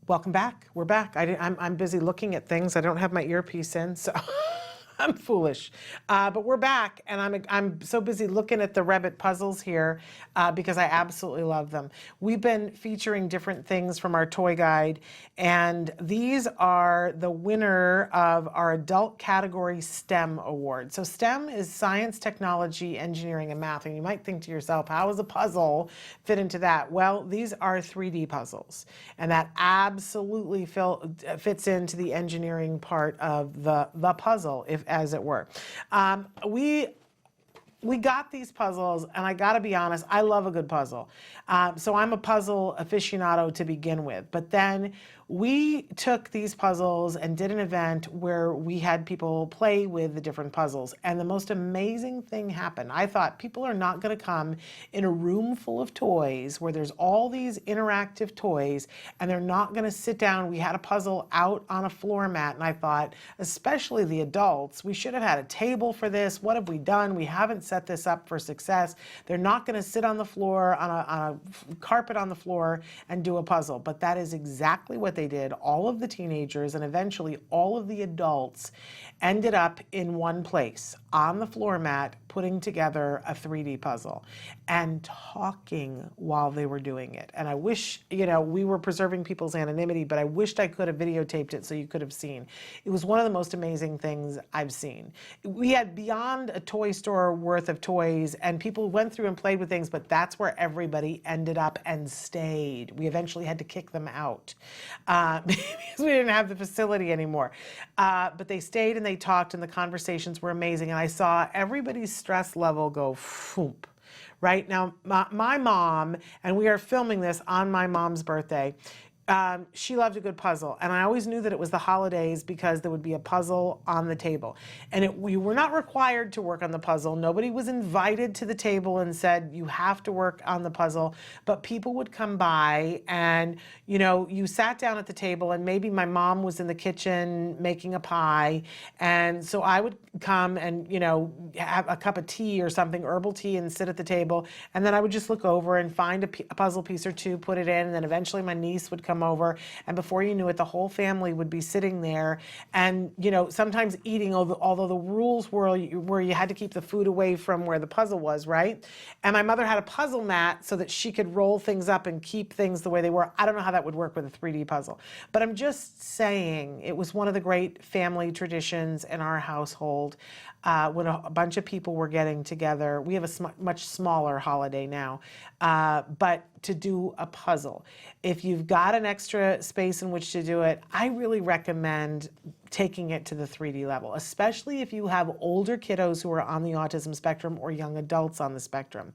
Welcome back. We're back. I'm busy looking at things. I don't have my earpiece in, so I'm foolish. But we're back, and I'm so busy looking at the Wrebbit puzzles here because I absolutely love them. We've been featuring different things from our toy guide, and these are the winner of our adult category STEM award. So STEM is science, technology, engineering, and math. And you might think to yourself, how does a puzzle fit into that? Well, these are 3D puzzles, and that absolutely fits into the engineering part of the puzzle, as it were. We got these puzzles, and I gotta be honest, I love a good puzzle. So I'm a puzzle aficionado to begin with, but then we took these puzzles and did an event where we had people play with the different puzzles, and the most amazing thing happened. I thought people are not gonna come in a room full of toys where there's all these interactive toys, and they're not gonna sit down. We had a puzzle out on a floor mat, and I thought, especially the adults, we should have had a table for this. What have we done? We haven't set this up for success. They're not gonna sit on the floor, on a carpet on the floor and do a puzzle, but that is exactly what they did. All of the teenagers and eventually all of the adults ended up in one place on the floor mat putting together a 3D puzzle and talking while they were doing it. And I wish, we were preserving people's anonymity, but I wished I could have videotaped it so you could have seen. It was one of the most amazing things I've seen. We had beyond a toy store worth of toys, and people went through and played with things, but that's where everybody ended up and stayed. We eventually had to kick them out because we didn't have the facility anymore. But they stayed and they talked, and the conversations were amazing. And I saw everybody's stress level go phoomp. Right now, my mom, and we are filming this on my mom's birthday, she loved a good puzzle, and I always knew that it was the holidays because there would be a puzzle on the table, and we were not required to work on the puzzle. Nobody was invited to the table and said you have to work on the puzzle, but people would come by, and you sat down at the table, and maybe my mom was in the kitchen making a pie, and so I would come and have a cup of tea or something, herbal tea, and sit at the table, and then I would just look over and find a puzzle piece or two, put it in, and then eventually my niece would come over, and before you knew it, the whole family would be sitting there, and sometimes eating, although the rules were where you had to keep the food away from where the puzzle was, right? And my mother had a puzzle mat so that she could roll things up and keep things the way they were. I don't know how that would work with a 3D puzzle, but I'm just saying it was one of the great family traditions in our household when a bunch of people were getting together. We have a much smaller holiday now, but to do a puzzle. If you've got an extra space in which to do it, I really recommend taking it to the 3D level, especially if you have older kiddos who are on the autism spectrum or young adults on the spectrum.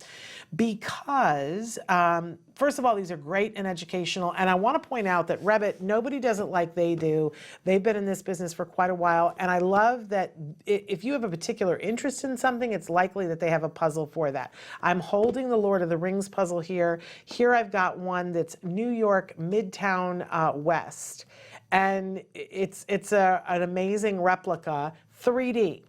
Because, first of all, these are great and educational, and I want to point out that Wrebbit, nobody does it like they do. They've been in this business for quite a while, and I love that if you have a particular interest in something, it's likely that they have a puzzle for that. I'm holding the Lord of the Rings puzzle here. Here I've got one that's New York Midtown West, and it's an amazing replica, 3D.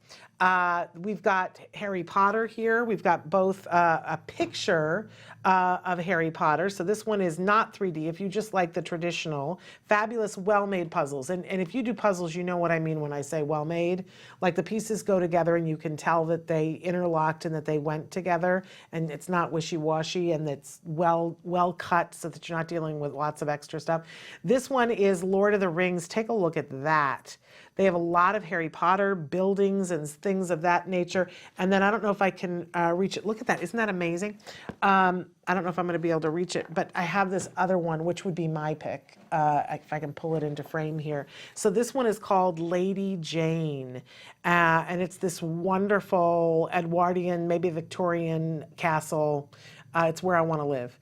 We've got Harry Potter here. We've got both a picture of Harry Potter. So this one is not 3D. If you just like the traditional, fabulous, well-made puzzles. And if you do puzzles, you know what I mean when I say well-made. Like the pieces go together and you can tell that they interlocked and that they went together. And it's not wishy-washy, and it's well cut so that you're not dealing with lots of extra stuff. This one is Lord of the Rings. Take a look at that. They have a lot of Harry Potter buildings and things of that nature. And then I don't know if I can reach it. Look at that. Isn't that amazing? I don't know if I'm going to be able to reach it, but I have this other one, which would be my pick, if I can pull it into frame here. So this one is called Lady Jane, and it's this wonderful Edwardian, maybe Victorian castle. It's where I want to live.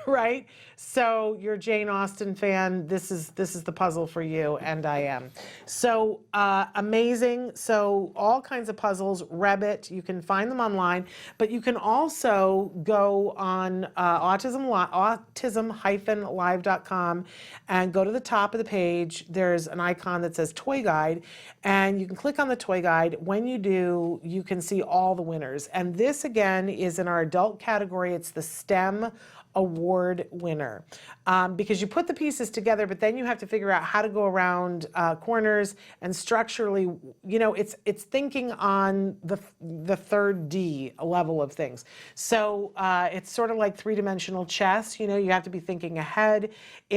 Right? So you're a Jane Austen fan. This is the puzzle for you, and I am. So amazing. So all kinds of puzzles, Wrebbit. You can find them online, but you can also go on autism-live.com and go to the top of the page. There's an icon that says Toy Guide, and you can click on the Toy Guide. When you do, you can see all the winners. And this, again, is in our adult category. It's the STEM award winner, because you put the pieces together, but then you have to figure out how to go around corners and structurally, it's thinking on the third D level of things. So it's sort of like three-dimensional chess. You have to be thinking ahead.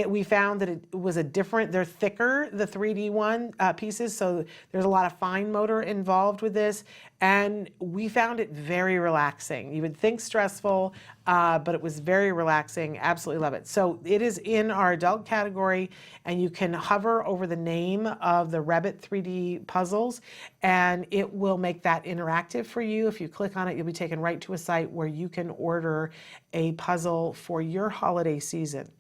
We found that it was they're thicker, the 3D pieces, so there's a lot of fine motor involved with this, and we found it very relaxing. You would think stressful, but it was very relaxing. Absolutely love it. So it is in our adult category, and you can hover over the name of the Wrebbit 3D puzzles, and it will make that interactive for you. If you click on it, you'll be taken right to a site where you can order a puzzle for your holiday season.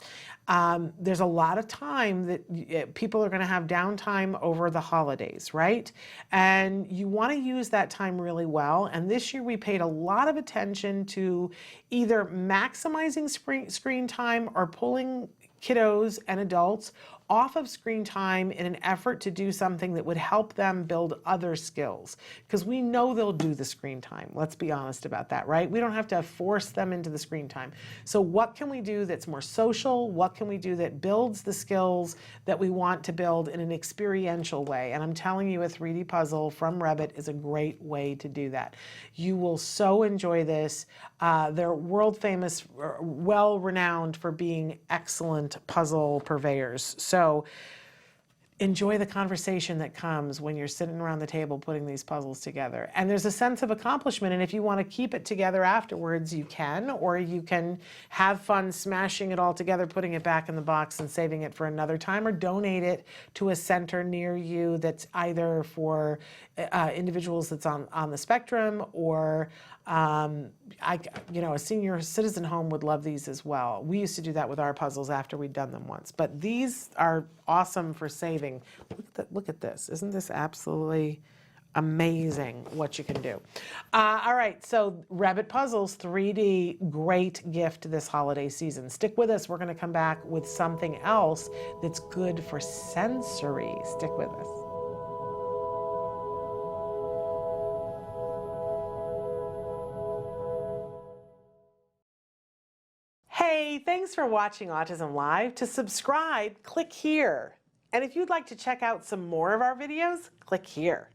There's a lot of time that people are going to have downtime over the holidays, right? And you want to use that time really well. And this year we paid a lot of attention to either maximizing screen time or pulling kiddos and adults off of screen time in an effort to do something that would help them build other skills. Because we know they'll do the screen time. Let's be honest about that, right? We don't have to force them into the screen time. So what can we do that's more social? What can we do that builds the skills that we want to build in an experiential way? And I'm telling you, a 3D puzzle from Wrebbit is a great way to do that. You will so enjoy this. They're world famous, well renowned for being excellent puzzle purveyors. So enjoy the conversation that comes when you're sitting around the table putting these puzzles together. And there's a sense of accomplishment, and if you want to keep it together afterwards, you can, or you can have fun smashing it all together, putting it back in the box and saving it for another time, or donate it to a center near you that's either for individuals that's on the spectrum, or a senior citizen home would love these as well. We used to do that with our puzzles after we'd done them once, but these are awesome for saving. Look at this. Isn't this absolutely amazing what you can do? All right, so Wrebbit Puzzles 3D, great gift this holiday season. Stick with us. We're going to come back with something else that's good for sensory. Stick with us. Hey, thanks for watching Autism Live. To subscribe, click here. And if you'd like to check out some more of our videos, click here.